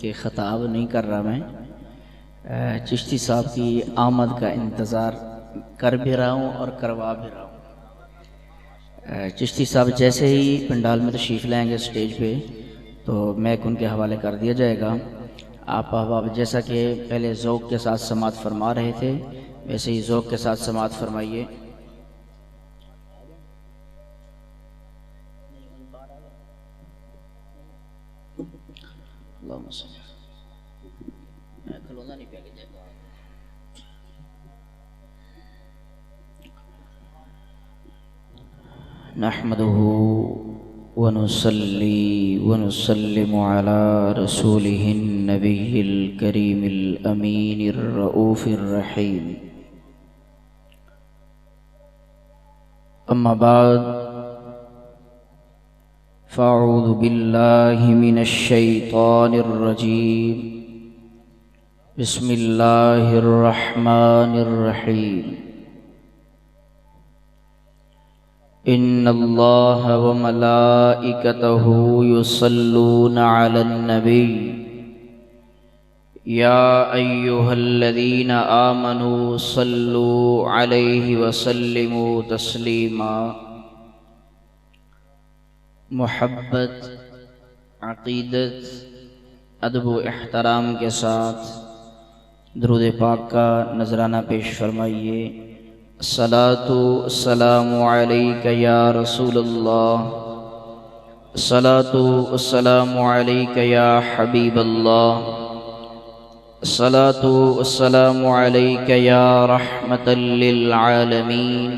کہ خطاب نہیں کر رہا میں، چشتی صاحب کی آمد کا انتظار کر بھی رہا ہوں اور کروا بھی رہا ہوں۔ چشتی صاحب جیسے ہی پنڈال میں تشریف لائیں گے اسٹیج پہ تو میک ان کے حوالے کر دیا جائے گا۔ آپ احباب جیسا کہ پہلے ذوق کے ساتھ سماعت فرما رہے تھے ویسے ہی ذوق کے ساتھ سماعت فرمائیے۔ اللہم صلی نحمده ونصلي ونسلم على رسوله النبي الكريم الأمين الرؤوف الرحيم، أما بعد فأعوذ بالله من الشيطان الرجيم، بسم الله الرحمن الرحيم، إن الله وملائكته يصلون على النبي يا أيها الذين آمنوا صلوا عليه وسلموا تسليما۔ محبت، عقیدت، ادب و احترام کے ساتھ درود پاک کا نذرانہ پیش فرمائیے۔ الصلاۃ والسلام علیک یا رسول اللہ، الصلاۃ والسلام علیک یا حبیب اللہ، الصلاۃ والسلام علیک یا رحمۃ للعالمین،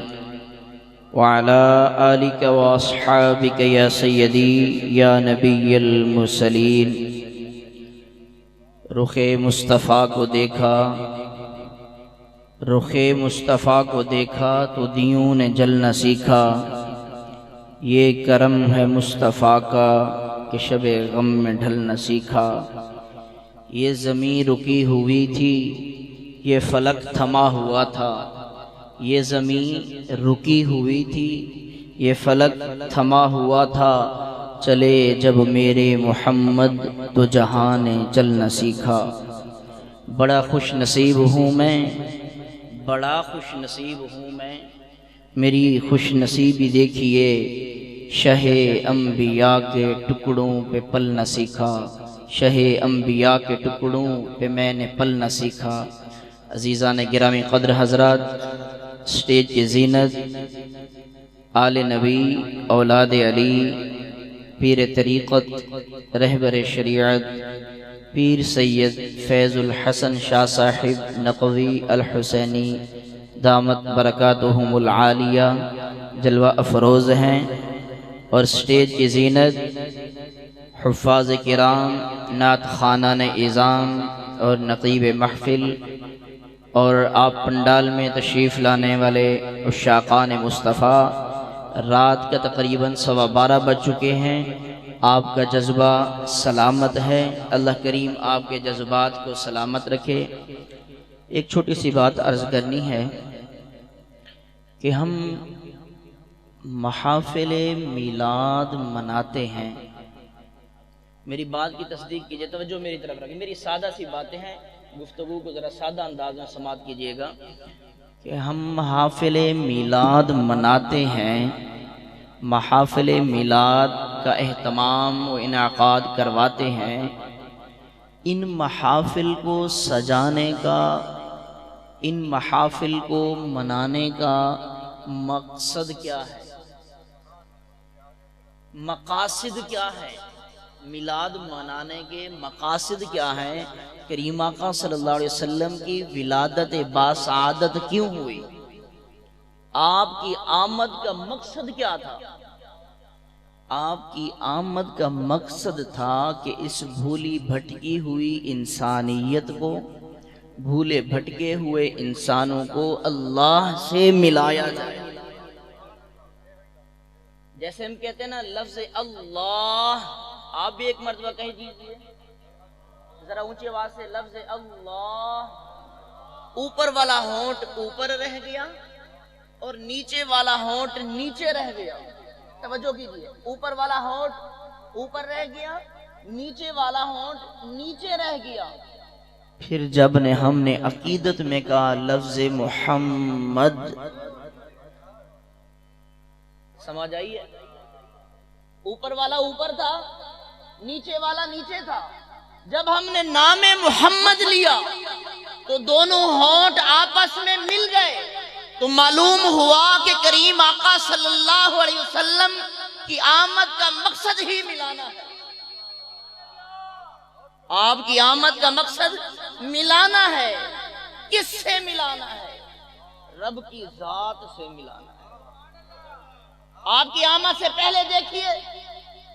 وعلى آلك واصحابك یا سیدی یا نبی المرسلین۔ رخ مصطفیٰ کو دیکھا، رخ مصطفیٰ کو دیکھا تو دیوں نے جلنا سیکھا، یہ کرم ہے مصطفیٰ کا کہ شب غم میں ڈھلنا سیکھا۔ یہ زمین رکی ہوئی تھی، یہ فلک تھما ہوا تھا، یہ زمین رکی ہوئی تھی، یہ فلک تھما ہوا تھا، چلے جب میرے محمد تو جہاں نے چلنا سیکھا۔ بڑا خوش نصیب ہوں میں، بڑا خوش نصیب ہوں میں، میری خوش نصیبی دیکھیے، شہ انبیاء کے ٹکڑوں پہ پلنا سیکھا، شہ انبیاء کے ٹکڑوں پہ میں نے پلنا سیکھا۔ عزیزان گرامی قدر حضرات، اسٹیج کی زینت آل نبی، اولاد علی، پیر طریقت، رہبر شریعت، پیر سید فیض الحسن شاہ صاحب نقوی الحسینی دامت برکاتہم العالیہ جلوہ افروز ہیں، اور اسٹیج کی زینت حفاظ کرام، نعت خوانان اعظام اور نقیب محفل، اور آپ پنڈال میں تشریف لانے والے عشاقان مصطفیٰ۔ رات کا تقریباً 12:15 بج چکے ہیں، آپ کا جذبہ سلامت ہے، اللہ کریم آپ کے جذبات کو سلامت رکھے۔ ایک چھوٹی سی بات عرض کرنی ہے کہ ہم محافل میلاد مناتے ہیں۔ میری بات کی تصدیق کیجئے، توجہ میری طرف رکھیں، میری سادہ سی باتیں ہیں، گفتگو کو ذرا سادہ انداز میں سماعت کیجئے گا کہ ہم محافل میلاد مناتے ہیں، محافل میلاد کا اہتمام و انعقاد کرواتے ہیں۔ ان محافل کو سجانے کا، ان محافل کو منانے کا مقصد کیا ہے، مقاصد کیا ہے؟ میلاد منانے کے مقاصد کیا ہیں؟ کریم آقا صلی اللہ علیہ وسلم کی ولادت باسعادت کیوں ہوئی؟ آپ کی آمد کا مقصد کیا تھا؟ آپ کی آمد کا مقصد تھا کہ اس بھولی بھٹکی ہوئی انسانیت کو، بھولے بھٹکے ہوئے انسانوں کو اللہ سے ملایا جائے۔ جیسے ہم کہتے ہیں نا لفظ اللہ، آپ بھی ایک مرتبہ کہہ دیجئے ذرا اونچی آواز سے، لفظ اللہ۔ اوپر والا ہونٹ اوپر رہ گیا اور نیچے والا ہونٹ نیچے رہ گیا۔ توجہ کیجئے، اوپر والا ہونٹ اوپر رہ گیا، نیچے والا ہونٹ نیچے رہ گیا. پھر جب نے ہم نے عقیدت میں کہا لفظ محمد، سمجھ آئیے؟ اوپر والا اوپر تھا، نیچے والا نیچے تھا. جب ہم نے نام محمد لیا تو دونوں ہونٹ آپس میں مل گئے، تو معلوم ہوا کہ کریم آقا صلی اللہ علیہ وسلم کی آمد کا مقصد ہی ملانا ہے. آپ کی آمد کا مقصد ملانا ہے. کس سے ملانا ہے؟ رب کی ذات سے ملانا ہے. آپ کی آمد سے پہلے دیکھیے،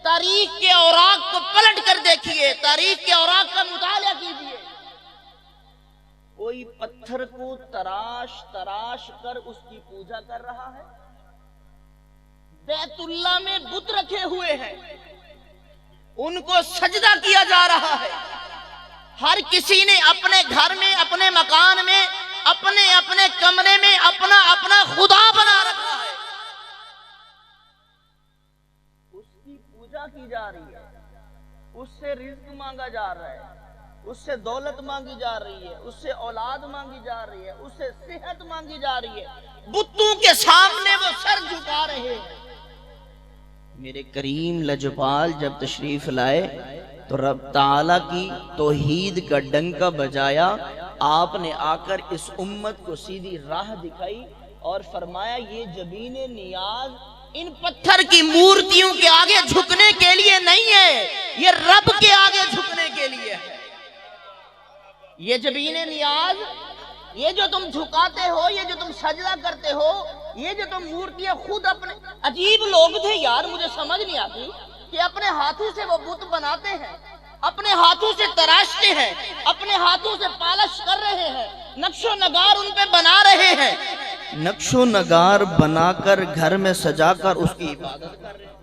تاریخ کے اوراق کو پلٹ کر دیکھیے، تاریخ کے اوراق کا مطالعہ کیجیے. کوئی پتھر کو تراش تراش کر اس کی پوجا کر رہا ہے. بیت اللہ میں بت رکھے ہوئے ہیں، ان کو سجدہ کیا جا رہا ہے. ہر کسی نے اپنے گھر میں، اپنے مکان میں، اپنے اپنے کمرے میں اپنا اپنا خدا بنا رکھا ہے. اس کی پوجا کی جا رہی ہے، اس سے رزق مانگا جا رہا ہے، اس سے دولت مانگی جا رہی ہے، اس سے اولاد مانگی جا رہی ہے، اس سے صحت مانگی جا رہی ہے. بتوں کے سامنے وہ سر جھکا رہے ہیں. میرے کریم لجپال جب تشریف لائے تو رب تعالیٰ کی توحید کا ڈنکا بجایا. آپ نے آ کر اس امت کو سیدھی راہ دکھائی اور فرمایا یہ جبین نیاز ان پتھر کی مورتیوں کے آگے جھکنے کے لیے نہیں ہے، یہ رب کے آگے جھکنے کے لیے ہے. یہ جبین نیاز، یہ جو تم جھکاتے ہو، یہ جو تم سجدہ کرتے ہو، یہ جو تم مورتیاں خود اپنے، عجیب لوگ تھے یار، مجھے سمجھ نہیں آتی کہ اپنے ہاتھوں سے وہ بت بناتے ہیں، اپنے ہاتھوں سے تراشتے ہیں، اپنے ہاتھوں سے پالش کر رہے ہیں، نقش و نگار ان پہ بنا رہے ہیں، نقش و نگار بنا کر گھر میں سجا کر اس کی عبادت کر رہے ہیں.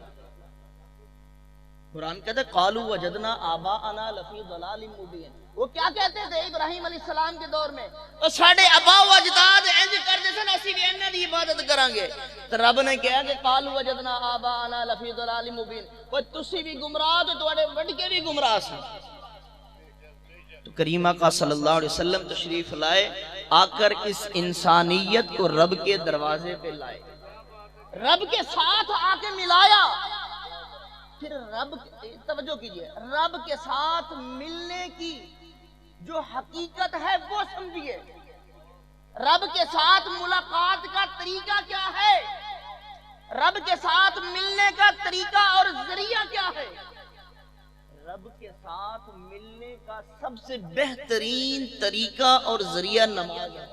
قرآن کہتے ہیں قالوا وجدنا آباءنا لفی ضلال مبین. وہ کیا کہتے تھے ابراہیم علیہ السلام کے دور میں؟ تو ساڑھے ابا و اجداد انج کر دے سن، اسی بھی انہاں دی عبادت کریں گے. تو رب نے کہا کہ قالوا وجدنا آباءنا لفی ضلال مبین. وہ تسی بھی گمراہ تو تواڈے وڈکے بھی گمراہ سن. تو کریم آقا صلی اللہ علیہ وسلم تشریف لائے، آ کر اس انسانیت کو رب کے دروازے پہ لائے، رب کے ساتھ آ کے ملایا. پھر رب، توجہ کیجئے، رب کے ساتھ ملنے کی جو حقیقت ہے وہ سمجھیے. رب کے ساتھ ملاقات کا طریقہ کیا ہے؟ رب کے ساتھ ملنے کا طریقہ اور ذریعہ کیا ہے؟ رب کے ساتھ ملنے کا سب سے بہترین طریقہ اور ذریعہ نماز ہے.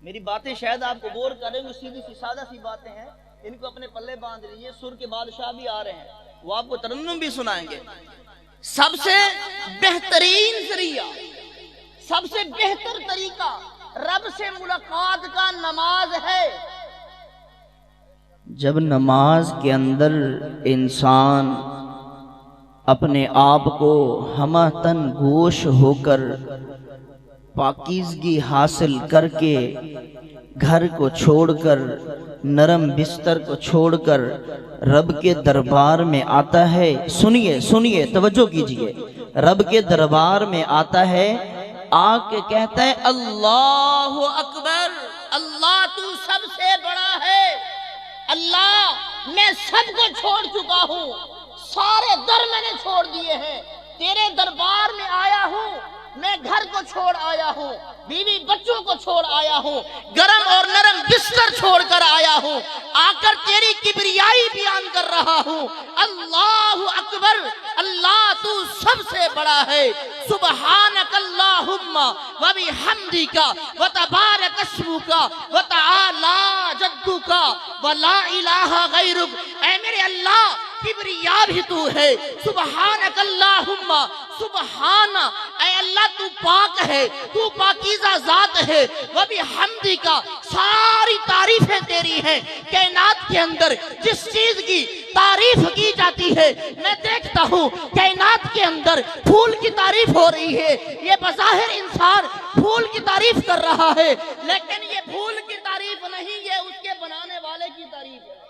میری باتیں شاید آپ کو بور کریں گے، سیدھی سی سادہ سی باتیں ہیں، ان کو اپنے پلے باندھ لیجیے. سر کے بادشاہ بھی آ رہے ہیں، وہ آپ کو ترنم بھی سنائیں گے. سب سے بہترین ذریعہ، سب سے بہتر طریقہ رب سے ملاقات کا نماز ہے. جب نماز کے اندر انسان اپنے آپ کو ہمہ تن گوش ہو کر پاکیزگی حاصل کر کے گھر کو چھوڑ کر، نرم بستر کو چھوڑ کر رب کے دربار میں آتا ہے، سنیے سنیے توجہ کیجئے، رب کے دربار میں آتا ہے، آ کے کہتا ہے اللہ اکبر، اللہ تو سب سے بڑا ہے. اللہ میں سب کو چھوڑ چکا ہوں، سارے در میں نے چھوڑ دیے ہیں، تیرے دربار میں آیا ہوں، میں گھر کو چھوڑ آیا ہوں، بیوی بچوں کو چھوڑ آیا ہوں، گرم اور نرم بستر چھوڑ کر آیا ہوں، آ کر تیری کبریائی بیان کر رہا ہوں. اللہ اکبر، اللہ تو سب سے بڑا ہے. سبحانک اللہم و بحمدک و تبارک اسمک و تعالی جدک و لا الہ غیرک. اے میرے اللہ، کبریا بھی تو ہے. سبحانک اللہم، سبحان، اے اللہ تو پاک ہے، تو پاکیزہ ذات ہے. وَبِحَمْدِكَ، ساری تعریفیں تیری ہیں. کائنات کے اندر جس چیز کی تعریف کی جاتی ہے، میں دیکھتا ہوں کائنات کے اندر پھول کی تعریف ہو رہی ہے. یہ بظاہر انسان پھول کی تعریف کر رہا ہے، لیکن یہ پھول کی تعریف نہیں، یہ اس کے بنانے والے کی تعریف ہے.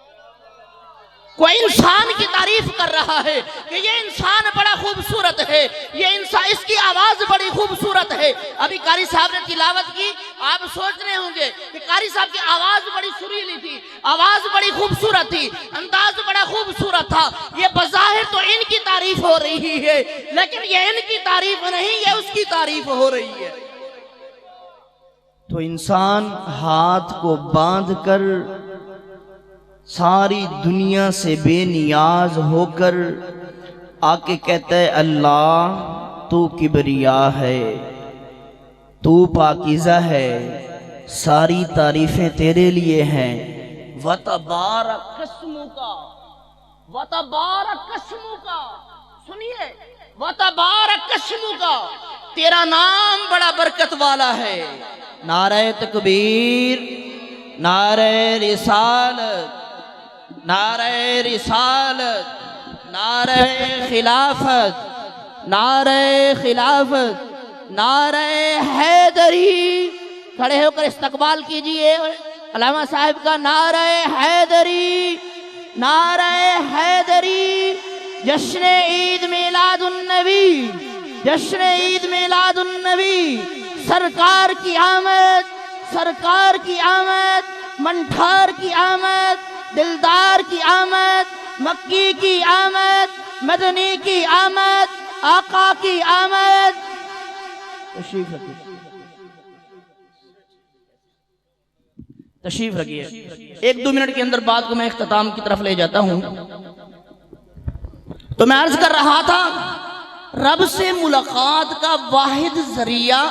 کوئی انسان کی تعریف کر رہا ہے کہ یہ انسان بڑا خوبصورت ہے، یہ انسان، اس کی آواز بڑی خوبصورت ہے۔ ابھی قاری صاحب نے تلاوت کی، آپ سوچ رہے ہوں گے کہ قاری صاحب کی آواز بڑی سریلی تھی، آواز بڑی خوبصورت تھی، انداز بڑا خوبصورت تھا۔ یہ بظاہر تو ان کی تعریف ہو رہی ہے، لیکن یہ ان کی تعریف نہیں، یہ اس کی تعریف ہو رہی ہے۔ تو انسان ہاتھ کو باندھ کر ساری دنیا سے بے نیاز ہو کر آ کے کہتا ہے اللہ تو کبریا ہے، تو پاکیزہ ہے، ساری تعریفیں تیرے لیے ہیں۔ وَتَبَارَكَ اسْمُكَ، وَتَبَارَكَ اسْمُكَ، سنیے، وَتَبَارَكَ اسْمُكَ، تیرا نام بڑا برکت والا ہے۔ نعرہ تکبیر، نعرہ رسالت، نعرہ رسالت، نعرہ خلافت، نعرہ خلافت، نعرہ حیدری۔ کھڑے ہو کر استقبال کیجئے علامہ صاحب کا۔ نعرہ حیدری، نعرہ حیدری، جشن عید میلاد النبی، جشن عید میلاد النبی، سرکار کی آمد، سرکار کی آمد، منٹھار کی آمد، دلدار کی آمد، مکی کی آمد، مدنی کی آمد، آقا کی آمد۔ تشریف رکھیے، تشریف رکھیے۔ ایک دو منٹ کے اندر بات کو میں اختتام کی طرف لے جاتا ہوں۔ تو میں عرض کر رہا تھا، رب سے ملاقات کا واحد ذریعہ،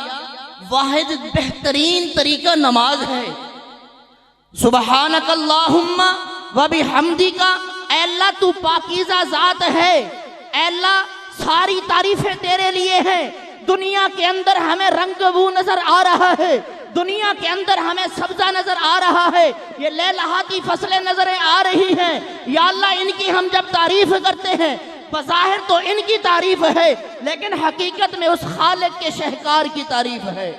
واحد بہترین طریقہ نماز ہے۔ سبحانک اللہم و بحمدک، اے اللہ تو پاکیزہ ذات ہے، اے اللہ ساری تعریفیں تیرے لیے ہیں۔ دنیا کے اندر ہمیں رنگ بو نظر آ رہا ہے، دنیا کے اندر ہمیں سبزہ نظر آ رہا ہے، یہ لہلہاتی فصلیں نظریں آ رہی ہیں۔ یا اللہ ان کی ہم جب تعریف کرتے ہیں، بظاہر تو ان کی تعریف ہے، لیکن حقیقت میں اس خالق کے شہکار کی تعریف ہے۔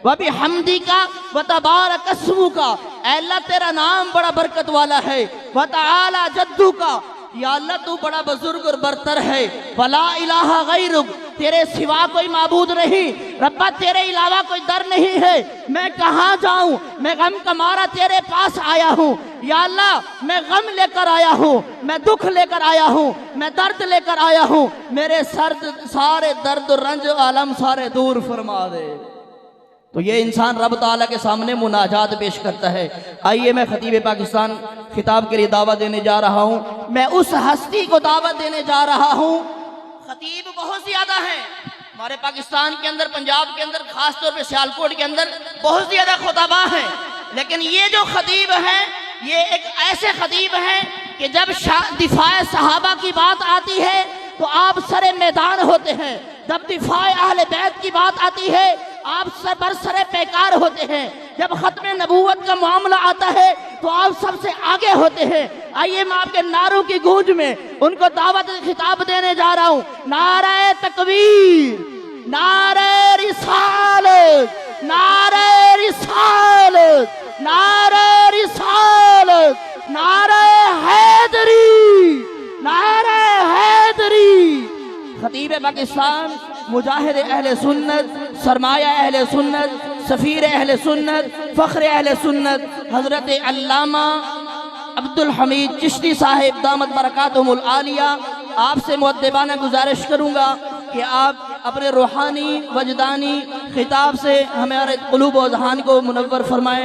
وَبِحَمْدِكَ وَتَبَارَكَ اسْمُكَ، اے اللہ تیرا نام بڑا برکت والا ہے۔ وَتَعَالَى جَدُّكَ، یا اللہ تو بڑا بزرگ اور برتر ہے۔ وَلَا إِلَٰهَ غَيْرُكَ، تیرے سوا کوئی معبود نہیں، ربا تیرے علاوہ کوئی در نہیں ہے۔ میں کہاں جاؤں، میں غم کا مارا تیرے پاس آیا ہوں۔ یا اللہ میں غم لے کر آیا ہوں، میں دکھ لے کر آیا ہوں، میں درد لے کر آیا ہوں، میرے سارے درد و رنج عالم سارے دور فرما دے۔ تو یہ انسان رب تعالیٰ کے سامنے مناجات پیش کرتا ہے۔ آئیے میں خطیب پاکستان خطاب کے لیے دعوت دینے جا رہا ہوں۔ میں اس ہستی کو دعوت دینے جا رہا ہوں۔ خطیب بہت زیادہ ہیں ہمارے پاکستان کے اندر، پنجاب کے اندر، خاص طور پہ سیالکوٹ کے اندر بہت زیادہ خطبہ ہیں، لیکن یہ جو خطیب ہیں یہ ایک ایسے خطیب ہیں کہ جب دفاع صحابہ کی بات آتی ہے تو آپ سر میدان ہوتے ہیں، جب دفاع اہل بیت کی بات آتی ہے آپ برسر پیکار ہوتے ہیں، جب ختم نبوت کا معاملہ آتا ہے تو آپ سب سے آگے ہوتے ہیں۔ آئیے میں آپ کے نعروں کی گونج میں ان کو دعوت خطاب دینے جا رہا ہوں۔ نعرہ تکبیر، نعرہ رسالت، نعرہ رسالت، نعرہ رسالت، نعرہ حیدری، نعرہ حیدری۔ خطیب پاکستان، مجاہد اہل سنت، سرمایہ اہل سنت، سفیر اہل سنت، فخر اہل سنت، حضرت علامہ عبدالحمید چشتی صاحب دامت برکاتہم العالیہ، آپ سے مؤدبانہ گزارش کروں گا کہ آپ اپنے روحانی وجدانی خطاب سے ہمارے قلوب و اذہان کو منور فرمائیں۔